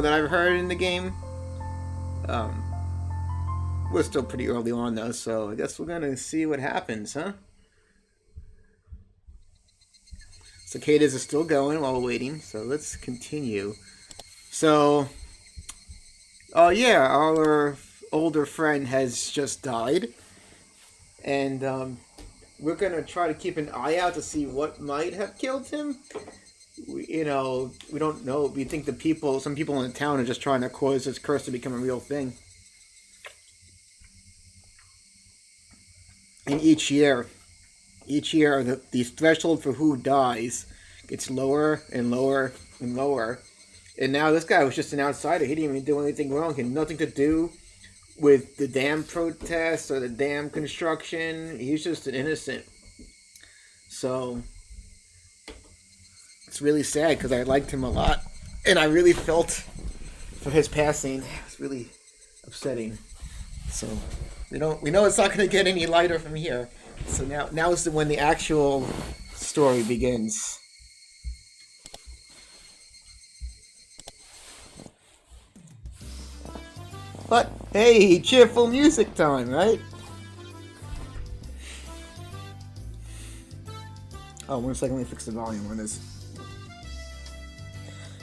that I've heard in the game. We're still pretty early on though, so I guess we're gonna see what happens, huh? Cicadas are still going while we're waiting, so let's continue. So, yeah, our older friend has just died, and we're gonna try to keep an eye out to see what might have killed him. We don't know. We think some people in the town are just trying to cause this curse to become a real thing. And each year, the threshold for who dies gets lower and lower and lower. And now this guy was just an outsider. He didn't even do anything wrong. He had nothing to do with the dam protests or the dam construction. He's just an innocent. So it's really sad because I liked him a lot, and I really felt for his passing. It was really upsetting. So we know it's not going to get any lighter from here. So now is when the actual story begins. But hey, cheerful music time, right? Oh, 1 second, let me fix the volume on this.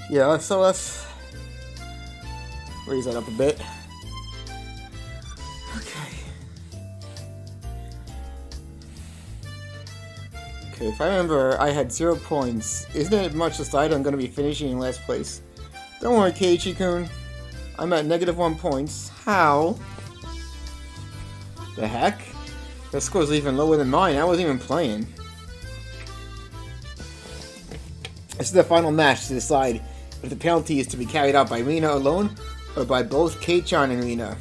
Yeah, so let's raise that up a bit. Okay, if I remember, I had 0 points. Isn't it much aside I'm going to be finishing in last place? Don't worry, Keiichi-kun. I'm at -1 points. How? The heck? That score's even lower than mine. I wasn't even playing. This is the final match to decide if the penalty is to be carried out by Rina alone or by both Kei-chan and Rina.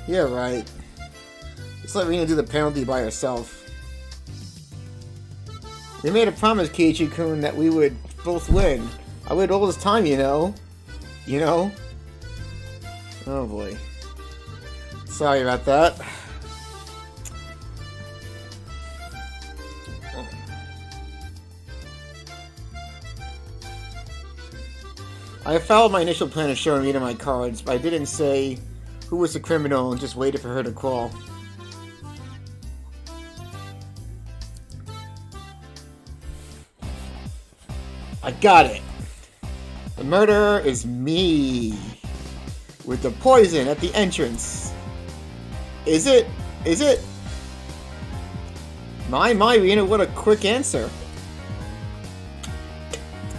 Yeah, right. Let's let Rina do the penalty by herself. We made a promise, Keiichi-kun, that we would both win. I waited all this time, you know? Oh boy. Sorry about that. I followed my initial plan of showing Rita my cards, but I didn't say who was the criminal and just waited for her to call. I got it. The murderer is me. With the poison at the entrance. Is it? Is it? My, Rena, what a quick answer.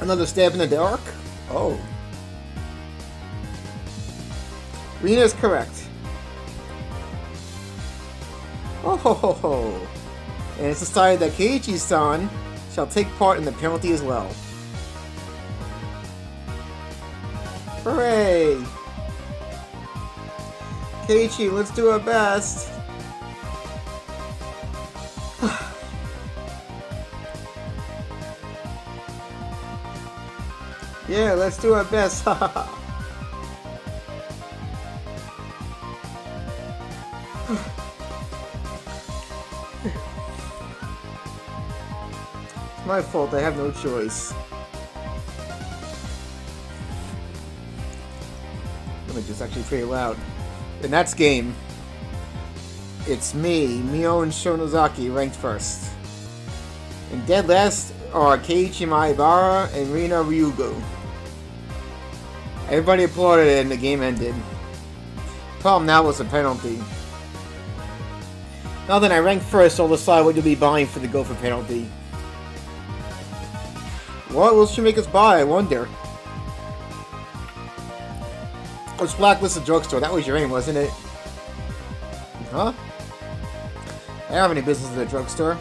Another stab in the dark? Oh. Rena is correct. Oh ho ho ho. And it's decided that Keiichi-san shall take part in the penalty as well. Hooray! Keiichi, let's do our best. Yeah, let's do our best. It's my fault, I have no choice. It's actually pretty loud. And that's game. It's me, Mion Shonozaki, ranked first. And dead last are Keiichi Maibara and Rina Ryugo. Everybody applauded and the game ended. Problem now was the penalty. Now that I rank first, I'll decide what you'll be buying for the Gopher penalty. What will she make us buy, I wonder? Let's blacklist the drugstore. That was your aim, wasn't it? Huh? I don't have any business at the drugstore.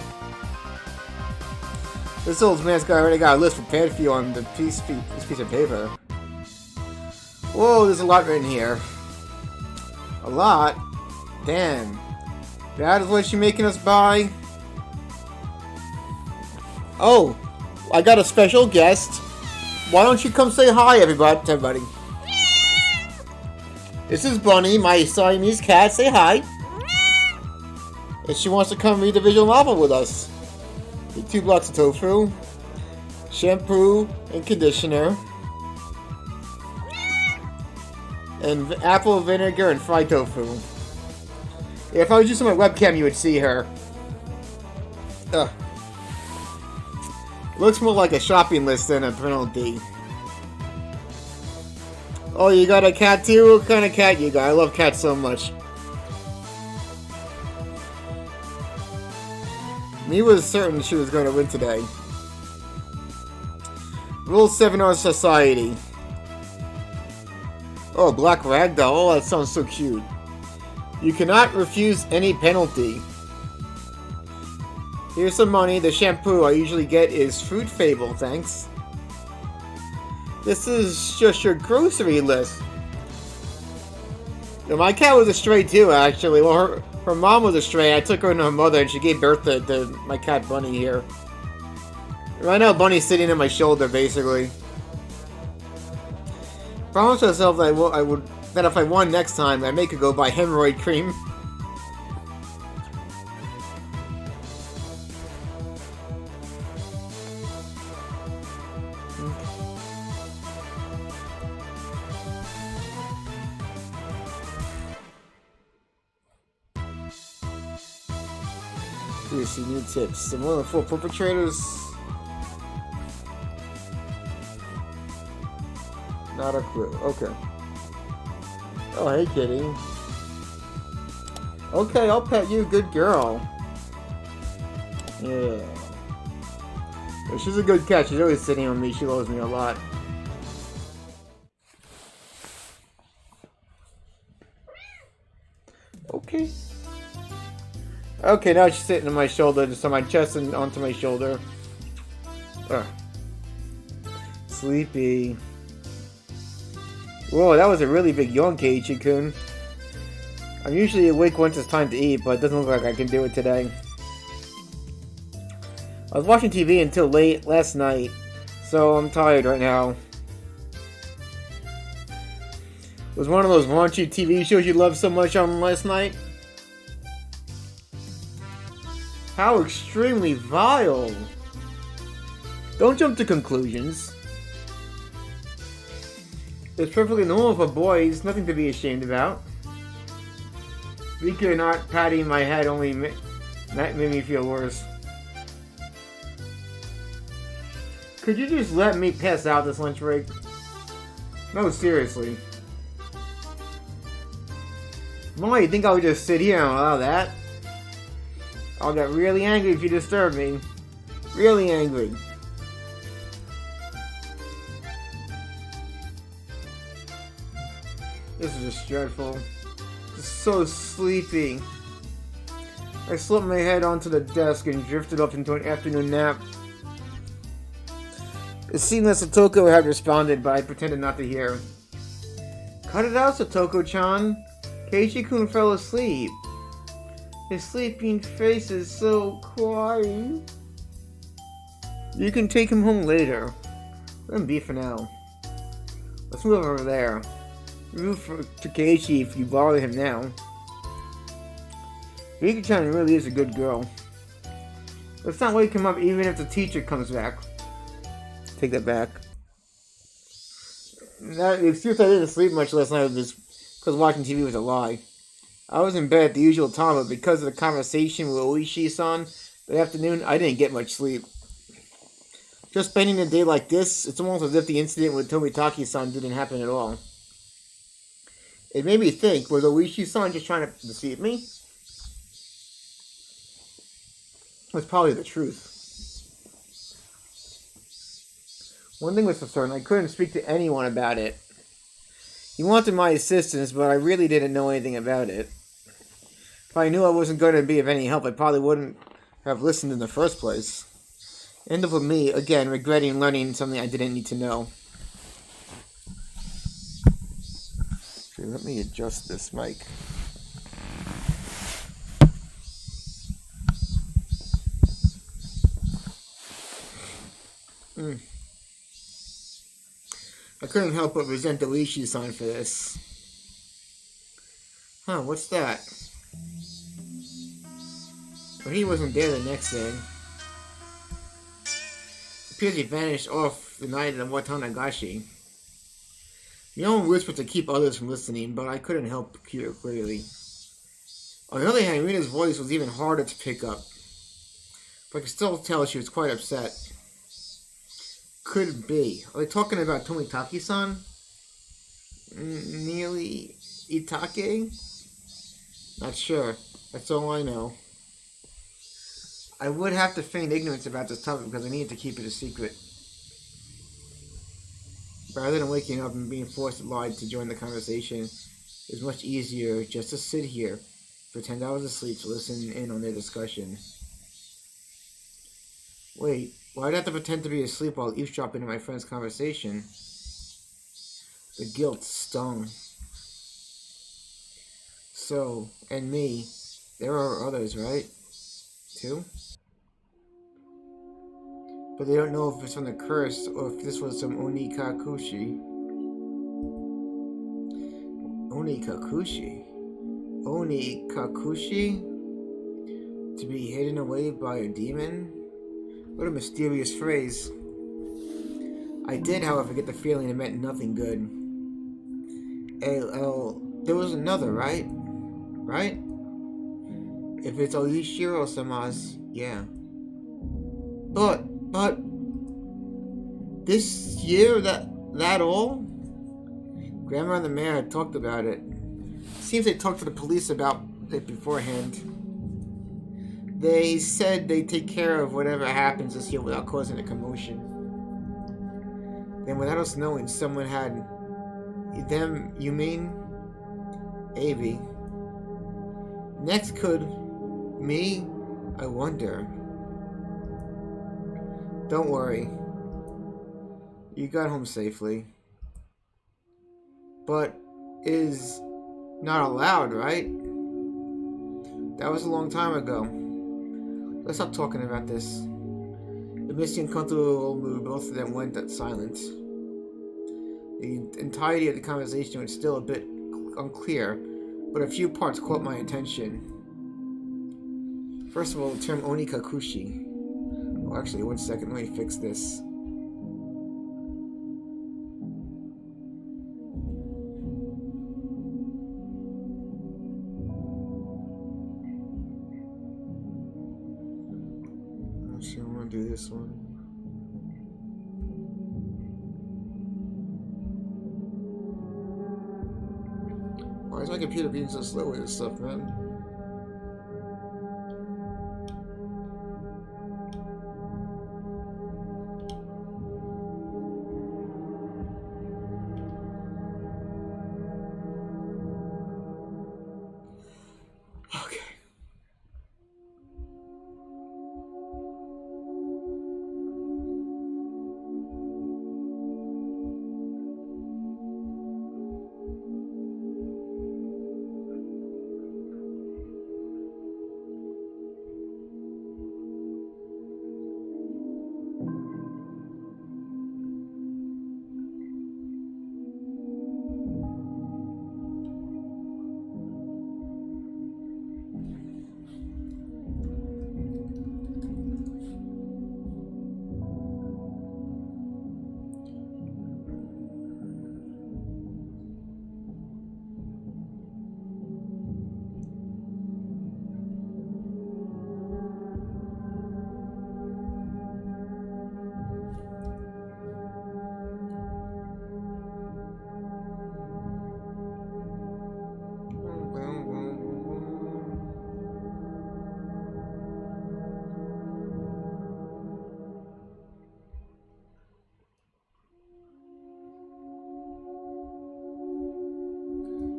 This old man's already got a list prepared for you on the this piece of paper. Whoa, there's a lot written here. A lot? Damn. That is what she's making us buy? Oh, I got a special guest. Why don't you come say hi, everybody? This is Bunny, my Siamese cat. Say hi. And she wants to come read the visual novel with us. Eat 2 blocks of tofu, shampoo and conditioner. and apple vinegar and fried tofu. If I was just on my webcam, you would see her. Ugh. Looks more like a shopping list than a penalty. Oh, you got a cat too? What kind of cat you got? I love cats so much. Me was certain she was going to win today. Rule 7 Our Society. Oh, Black Ragdoll. Oh, that sounds so cute. You cannot refuse any penalty. Here's some money. The shampoo I usually get is Fruit Fable, thanks. This is just your grocery list. No, my cat was a stray too, actually. Well, her mom was a stray. I took her to her mother and she gave birth to my cat Bunny here. Right now, Bunny's sitting on my shoulder, basically. Promised myself that if I won next time, I'd make her go buy hemorrhoid cream. Here's some new tips. Some more than 4 perpetrators. Not a clue. Okay. Oh, hey, kitty. Okay, I'll pet you. Good girl. Yeah. Well, she's a good cat. She's always sitting on me. She loves me a lot. Okay. Okay, now she's sitting on my shoulder, just on my chest and onto my shoulder. Sleepy. Whoa, that was a really big yawn, Keiichi-kun. I'm usually awake once it's time to eat, but it doesn't look like I can do it today. I was watching TV until late last night, so I'm tired right now. Was one of those raunchy TV shows you loved so much on last night? How extremely vile! Don't jump to conclusions. It's perfectly normal for boys, nothing to be ashamed about. Rika not patting my head only that made me feel worse. Could you just let me pass out this lunch break? No, seriously. Why, you think I would just sit here and allow that? I'll get really angry if you disturb me. Really angry. This is just dreadful. Just so sleepy. I slumped my head onto the desk and drifted off into an afternoon nap. It seemed that Satoko had responded, but I pretended not to hear. Cut it out, Satoko-chan. Keiichi-kun fell asleep. His sleeping face is so quiet. You can take him home later. Let him be for now. Let's move over there. Root for Keiichi if you bother him now. Rika-chan really is a good girl. Let's not wake him up even if the teacher comes back. Take that back. The excuse I didn't sleep much last night was because watching TV was a lie. I was in bed at the usual time, but because of the conversation with Oishi-san that afternoon, I didn't get much sleep. Just spending a day like this, it's almost as if the incident with Tomitaki-san didn't happen at all. It made me think, was Oishi-san just trying to deceive me? That's probably the truth. One thing was for certain, I couldn't speak to anyone about it. He wanted my assistance, but I really didn't know anything about it. If I knew I wasn't going to be of any help, I probably wouldn't have listened in the first place. End up with me, again, regretting learning something I didn't need to know. Okay, let me adjust this mic. I couldn't help but resent Oishi-san for this. Huh, what's that? Well, he wasn't there the next day. It appears he vanished off the night of Watanagashi. Mion whispered to keep others from listening, but I couldn't help hear clearly. On the other hand, Rina's voice was even harder to pick up, but I could still tell she was quite upset. Could it be? Are they talking about Tomitaki-san? Nearly Itake? Not sure. That's all I know. I would have to feign ignorance about this topic because I needed to keep it a secret. Rather than waking up and being forced to lie to join the conversation, it was much easier just to sit here, pretend I was asleep to listen in on their discussion. Wait, why'd I have to pretend to be asleep while eavesdropping in my friend's conversation? The guilt stung. So, and me, there are others, right? Too? But they don't know if it's from the curse or if this was some Onikakushi. Onikakushi? Onikakushi? To be hidden away by a demon? What a mysterious phrase. I did, however, get the feeling it meant nothing good. There was another, right? Right? If it's Oyashiro-sama's, yeah. But, this year, that all? Grandma and the mayor had talked about it. Seems they talked to the police about it beforehand. They said they'd take care of whatever happens this year without causing a commotion. Then without us knowing, someone had... Them, you mean? Avi. Next could... Me? I wonder. Don't worry. You got home safely. But is not allowed, right? That was a long time ago. Let's stop talking about this. The misty and comfortable mood, both of them went silent. The entirety of the conversation was still a bit unclear, but a few parts caught my attention. First of all, the term Onikakushi. Well, actually, one second, let me fix this. Actually, I want to do this one. Why is my computer being so slow with this stuff, man? Okay.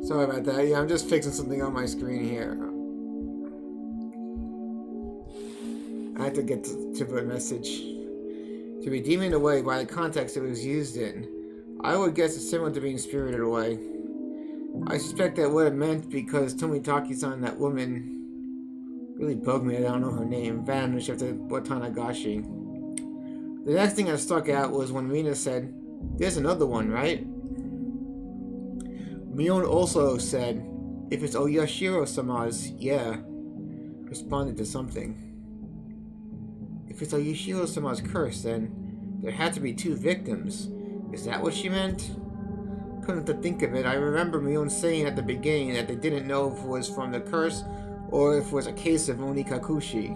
Sorry about that. Yeah, I'm just fixing something on my screen here. I had to get to the message. To be demoned away by the context it was used in, I would guess it's similar to being spirited away. I suspect that what it meant because Tomitaki-san, that woman, really bugged me. I don't know her name. Vanished after Watanagashi. The next thing that stuck out was when Rina said, "There's another one, right?" Mion also said, "If it's Oyashiro-sama's, yeah," responded to something. If it's Oyashiro-sama's curse, then there had to be two victims. Is that what she meant? come to think of it, I remember Mion saying at the beginning that they didn't know if it was from the curse or if it was a case of Onikakushi.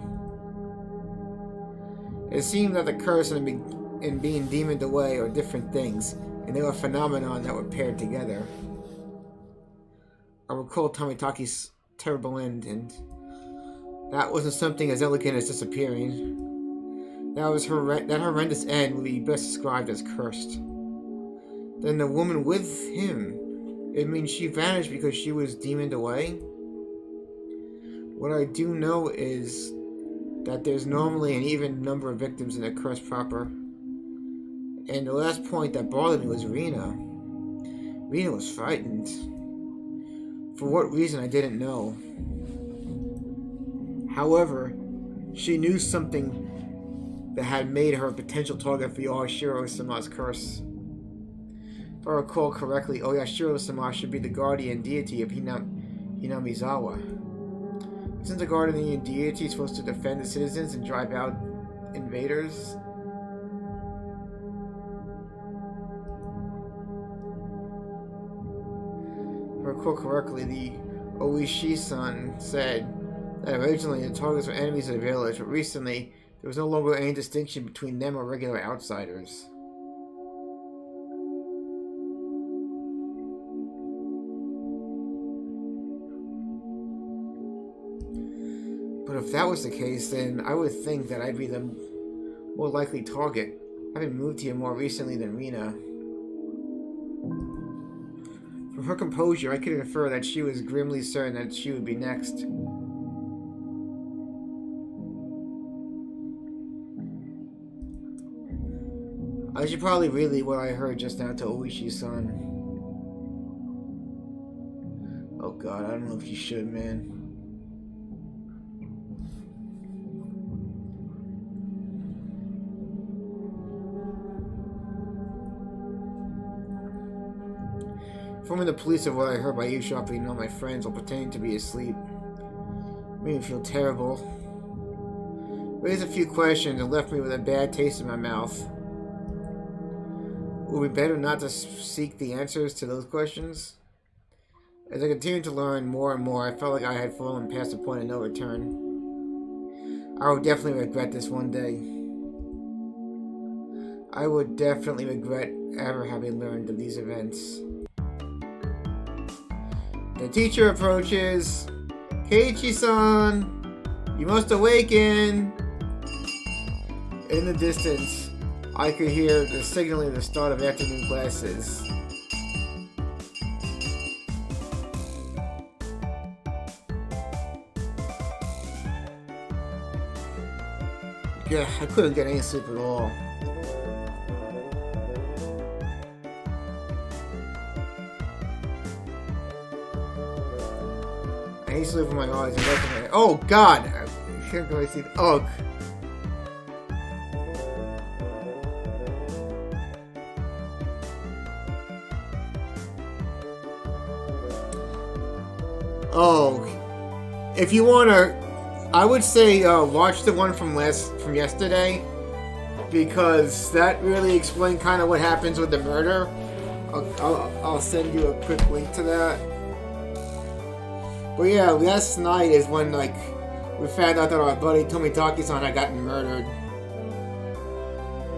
It seemed that the curse and being demoned away are different things, and they were phenomena that were paired together. I recall Tomitaki's terrible end, and that wasn't something as elegant as disappearing. That horrendous end would be best described as cursed. Then the woman with him, it means she vanished because she was demoned away? What I do know is that there's normally an even number of victims in the curse proper. And the last point that bothered me was Rina. Rina was frightened. For what reason, I didn't know. However, she knew something that had made her a potential target for Oyashiro-sama's curse. If I recall correctly, Oyashiro-sama should be the guardian deity of Hinamizawa. Isn't the guardian deity supposed to defend the citizens and drive out invaders? If I recall correctly, the Oishi-san said that originally the targets were enemies of the village, but recently there was no longer any distinction between them or regular outsiders. But if that was the case, then I would think that I'd be the more likely target, having moved here more recently than Rina. From her composure, I could infer that she was grimly certain that she would be next. I should probably relay what I heard just now to Oishi-san. Oh god, I don't know if you should, man. Informing the police of what I heard by eavesdropping on my friends while pretending to be asleep made me feel terrible. Raised a few questions and left me with a bad taste in my mouth. Would it be better not to seek the answers to those questions? As I continued to learn more and more, I felt like I had fallen past the point of no return. I would definitely regret this one day. I would definitely regret ever having learned of these events. The teacher approaches. Keiichi-san, you must awaken. In the distance, I could hear the signaling the start of afternoon classes. Yeah, I couldn't get any sleep at all. I hastily opened my eyes and looked at my... Oh god! I can't really see... Oh! Oh, if you wanna, I would say watch the one from yesterday, because that really explained kind of what happens with the murder. I'll send you a quick link to that. But yeah, last night is when we found out that our buddy Tomitaki-san had gotten murdered.